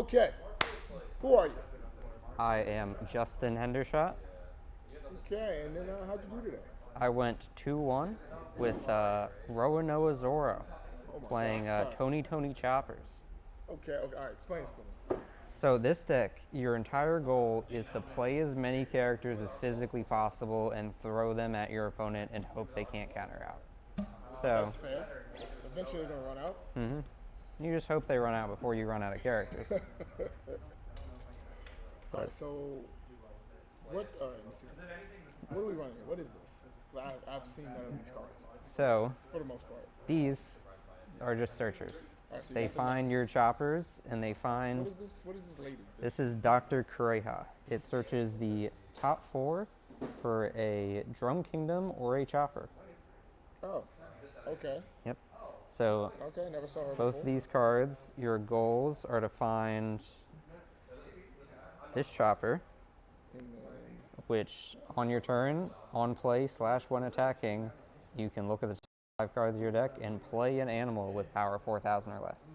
Okay, who are you? I am Justin Hendershot. Okay, and then how'd you do today? I went 2-1 with Roanoa Zoro Oh my playing God. Tony Choppers. Okay, all right, explain this to me. So this deck, your entire goal is to play as many characters as physically possible and throw them at your opponent and hope they can't counter out. So That's fair. Eventually they're gonna run out. you just hope they run out before you run out of characters. All right, so what? All right, let me see. What are we running here? What is this? I've seen none of these cards So for the most part. these are just searchers. All right, so you They got the- find your choppers and they find. What is this? What is this lady? This is Dr. Kureha. It searches the top 4 for a Drum Kingdom or a Chopper. Oh, okay, Yep. So okay. Never saw her both before. these cards, your goals are to find this Chopper, And then, which on your turn, on play / when attacking, you can look at the top 5 cards of your deck and play an animal with power 4,000 or less.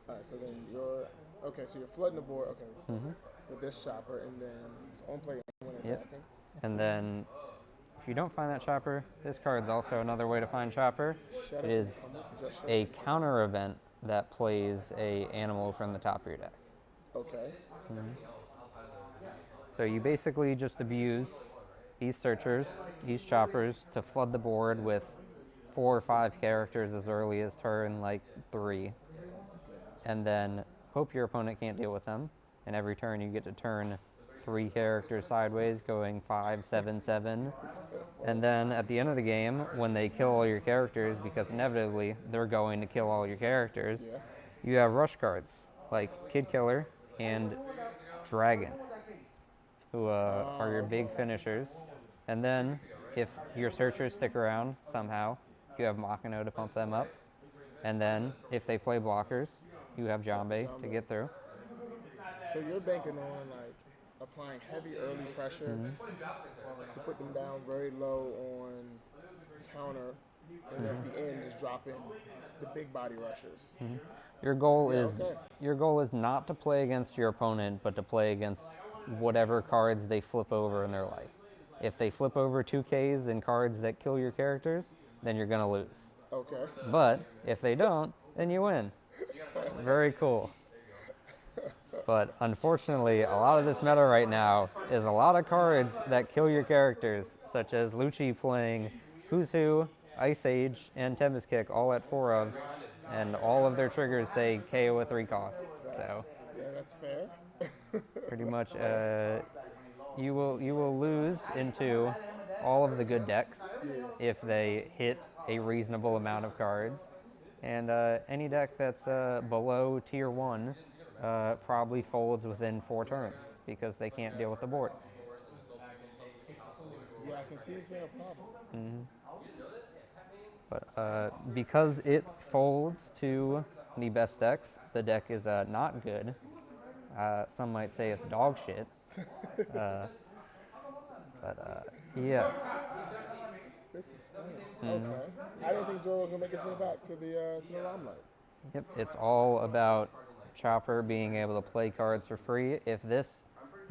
all right, so then you're okay. So you're flooding the board. Okay, with this chopper, and then it's on play when Yep. attacking. And then if you don't find that Chopper, this card's also another way to find Chopper. Shut It up. is Just shut a up. counter event that plays a animal from the top of your deck. Okay. So you basically just abuse these searchers, these choppers, to flood the board with 4 or 5 characters as early as turn like 3, and then hope your opponent can't deal with them. And every turn you get to turn 3 characters sideways, going 5, 7, 7. And then at the end of the game, when they kill all your characters, because inevitably they're going to kill all your characters, Yeah. you have rush cards like Kid Killer and Dragon, who are your big finishers. And then if your searchers stick around somehow, you have Makino to pump them up. And then if they play blockers, you have Jambe to get through. So you're banking on like applying heavy early pressure to put them down very low on counter, and then at the end just drop in the big body rushers. Your goal Yeah, is okay. your goal is not to play against your opponent, but to play against whatever cards they flip over in their life. If they flip over 2Ks and cards that kill your characters, then you're gonna lose. Okay. But if they don't, then you win. Very cool. But unfortunately, a lot of this meta right now is a lot of cards that kill your characters, such as Lucci playing Who's Who, Ice Age, and Tempest Kick all at 4 ofs, and all of their triggers say KO at 3 cost. So Yeah, that's fair. pretty much you will lose into all of the good decks if they hit a reasonable amount of cards, and any deck that's below tier 1 probably folds within 4 turns because they can't deal with the board. Yeah, I can see it's been a problem. But because it folds to the best decks, the deck is not good. Some might say it's dog shit. Yeah. This is funny. Okay. I didn't think Zoro was gonna make his way back to the limelight. Yep, it's all about Chopper being able to play cards for free. If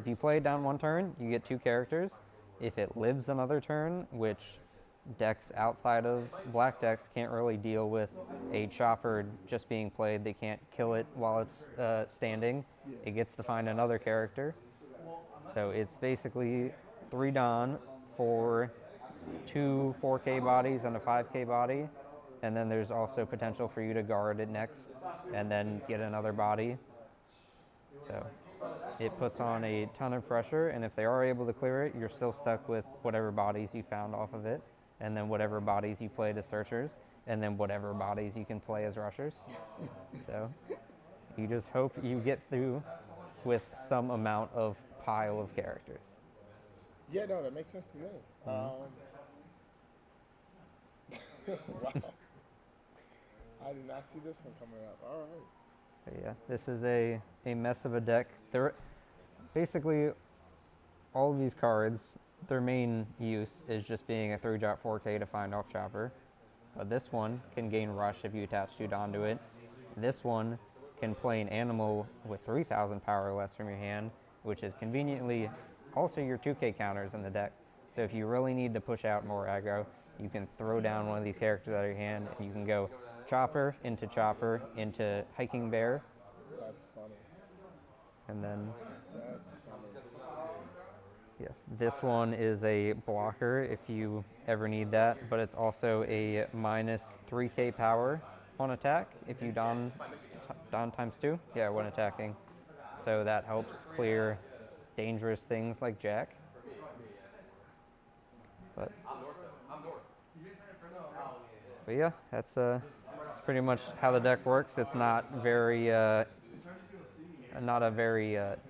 you play it down 1 turn, you get 2 characters. If it lives another turn, which decks outside of black decks can't really deal with a Chopper just being played, they can't kill it while it's standing. It gets to find another character. So it's basically 3 Dawn for 2 4K bodies and a 5K body. And then there's also potential for you to guard it next and then get another body. So it puts on a ton of pressure, and if they are able to clear it, you're still stuck with whatever bodies you found off of it, and then whatever bodies you played as searchers, and then whatever bodies you can play as rushers. So you just hope you get through with some amount of pile of characters. Yeah, no, that makes sense to me. Wow. I did not see this one coming up. All right. But yeah, this is a mess of a deck. Basically, all of these cards, their main use is just being a 3-drop 4K to find off Chopper. But this one can gain Rush if you attach 2 Dawn to it. This one can play an animal with 3,000 power or less from your hand, which is conveniently also your 2K counters in the deck. So if you really need to push out more aggro, you can throw down one of these characters out of your hand, and you can go Chopper into Hiking Bear, That's funny. and then That's funny. yeah, this one is a blocker if you ever need that, but it's also a minus 3K power on attack if you don times 2, yeah, when attacking. So that helps clear dangerous things like Jack. But yeah, that's pretty much how the deck works. It's not a very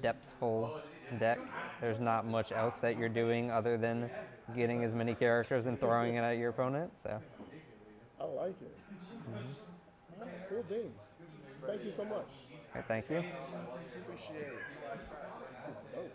depthful deck. There's not much else that you're doing other than getting as many characters and throwing it at your opponent. So I like it. All right, cool beans. Thank you so much. okay, thank you. Appreciate it. This is dope.